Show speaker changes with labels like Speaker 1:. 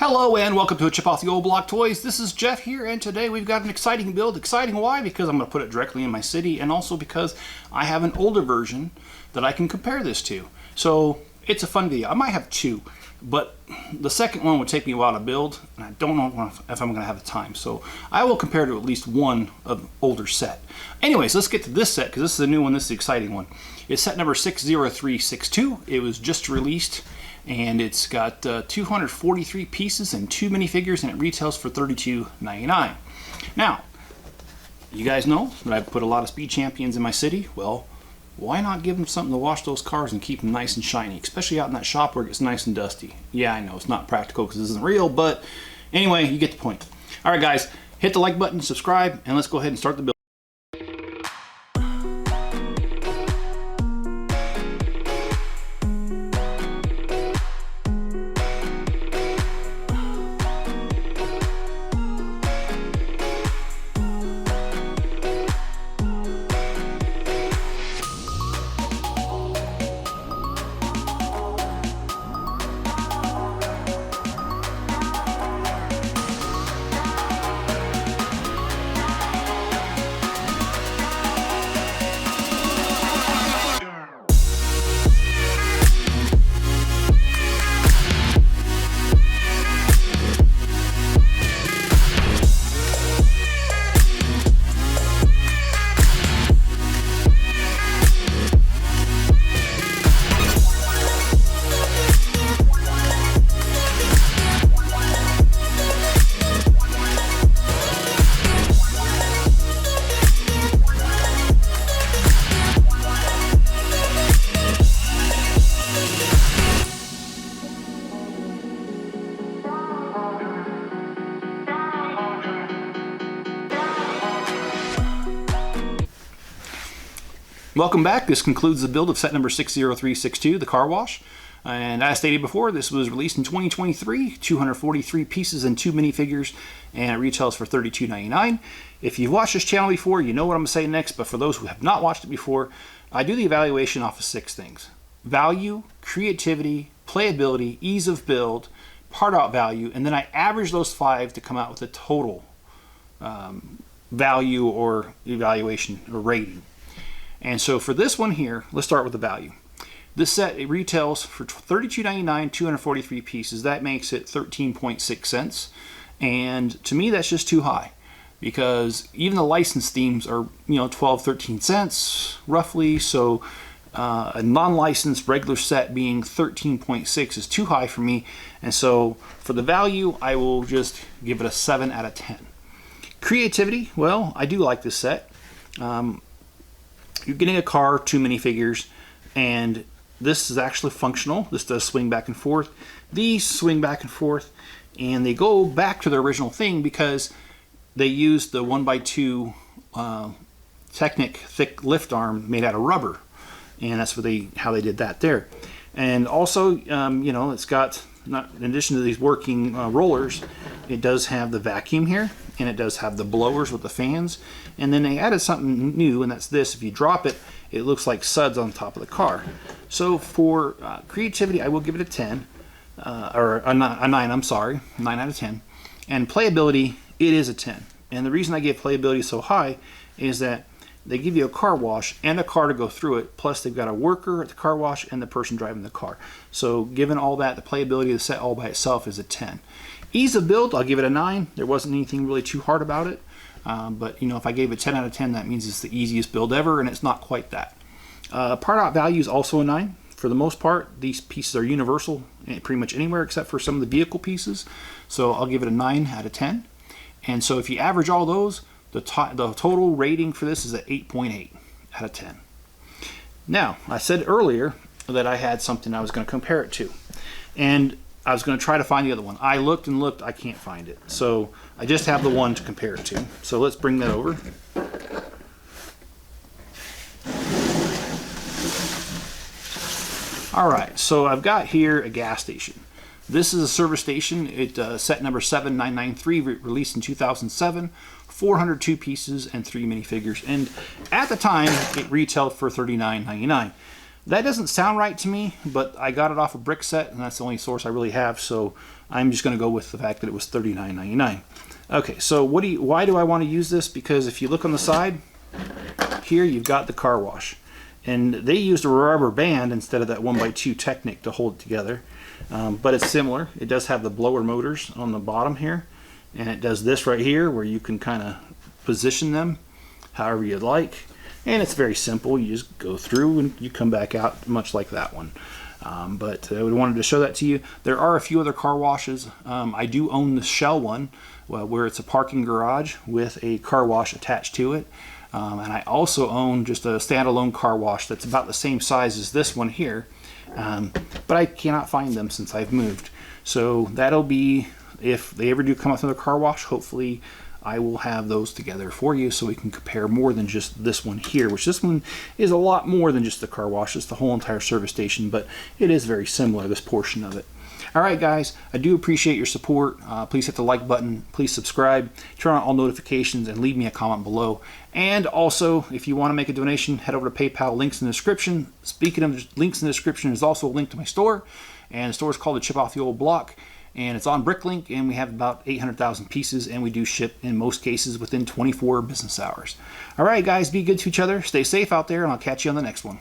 Speaker 1: Hello and welcome to a Chip Off the Old Block Toys. This is Jeff here, and today we've got an exciting build. Exciting why? Because I'm going to put it directly in my city, and also because I have an older version that I can compare this to. So it's a fun video. I might have two, but the second one would take me a while to build, and I don't know if I'm going to have the time. So I will compare to at least one of the older set. Anyways, let's get to this set because this is a new one. This is the exciting one. It's set number 60362. It was just released. And it's got 243 pieces and 2 minifigures, and it retails for $32.99. Now, you guys know that I put a lot of speed champions in my city. Well, why not give them something to wash those cars and keep them nice and shiny, especially out in that shop where it gets nice and dusty. Yeah, I know it's not practical because this isn't real, but anyway, you get the point. All right, guys, hit the like button, subscribe, and let's go ahead and start the build. Welcome back. This concludes the build of set number 60362, the car wash. And as stated before, this was released in 2023, 243 pieces and 2 minifigures, and it retails for $32.99. If you've watched this channel before, you know what I'm going to say next, but for those who have not watched it before, I do the evaluation off of 6 things: value, creativity, playability, ease of build, part out value, and then I average those 5 to come out with a total value or evaluation or rating. And so for this one here, let's start with the value. This set, it retails for $32.99, 243 pieces. That makes it 13.6 cents. And to me, that's just too high, because even the license themes are, 12, 13 cents roughly. So a non-licensed regular set being 13.6 is too high for me. And so for the value, I will just give it a 7 out of 10. Creativity, well, I do like this set. You're getting a car, 2 minifigures, and this is actually functional. This does swing back and forth. These swing back and forth, and they go back to their original thing because they used the 1x2 Technic thick lift arm made out of rubber, and that's what how they did that there. And also, it's got, in addition to these working rollers, it does have the vacuum here, and it does have the blowers with the fans. And then they added something new, and that's this. If you drop it, it looks like suds on top of the car. So for creativity, I will give it a 10, or a 9, I'm sorry, 9 out of 10. And playability, it is a 10. And the reason I give playability so high is that they give you a car wash and a car to go through it, plus they've got a worker at the car wash and the person driving the car. So given all that, the playability of the set all by itself is a 10. Ease of build, I'll give it a 9. There wasn't anything really too hard about it. But if I gave it 10 out of 10, that means it's the easiest build ever, and it's not quite that. Part out value is also a 9. For the most part, these pieces are universal pretty much anywhere except for some of the vehicle pieces. So I'll give it a 9 out of 10. And so if you average all those, the total rating for this is an 8.8 out of 10. Now, I said earlier that I had something I was going to compare it to. And I was going to try to find the other one. I looked and looked, I can't find it. So I just have the one to compare it to. So let's bring that over. All right, so I've got here a gas station. This is a service station. It set number 7993, released in 2007. 402 pieces and 3 minifigures. And at the time, it retailed for $39.99. That doesn't sound right to me, but I got it off a brick set, and that's the only source I really have, so I'm just going to go with the fact that it was $39.99. Okay, so why do I want to use this? Because if you look on the side, here you've got the car wash. And they used a rubber band instead of that 1x2 Technic to hold it together. But it's similar. It does have the blower motors on the bottom here. And it does this right here where you can kind of position them however you'd like. And it's very simple. You just go through and you come back out much like that one. But I wanted to show that to you. There are a few other car washes. I do own the shell one where it's a parking garage with a car wash attached to it. And I also own just a standalone car wash that's about the same size as this one here. But I cannot find them since I've moved. So that'll be, if they ever do come up with another car wash, hopefully I will have those together for you so we can compare more than just this one here, which this one is a lot more than just the car wash. It's the whole entire service station, but it is very similar, this portion of it. All right, guys, I do appreciate your support. Please hit the like button. Please subscribe, turn on all notifications, and leave me a comment below. And also, if you want to make a donation, head over to PayPal. Links in the description. Speaking of links in the description, there's also a link to my store. And the store is called the Chip Off the Old Block. And it's on Bricklink, and we have about 800,000 pieces, and we do ship in most cases within 24 business hours. All right, guys, be good to each other. Stay safe out there, and I'll catch you on the next one.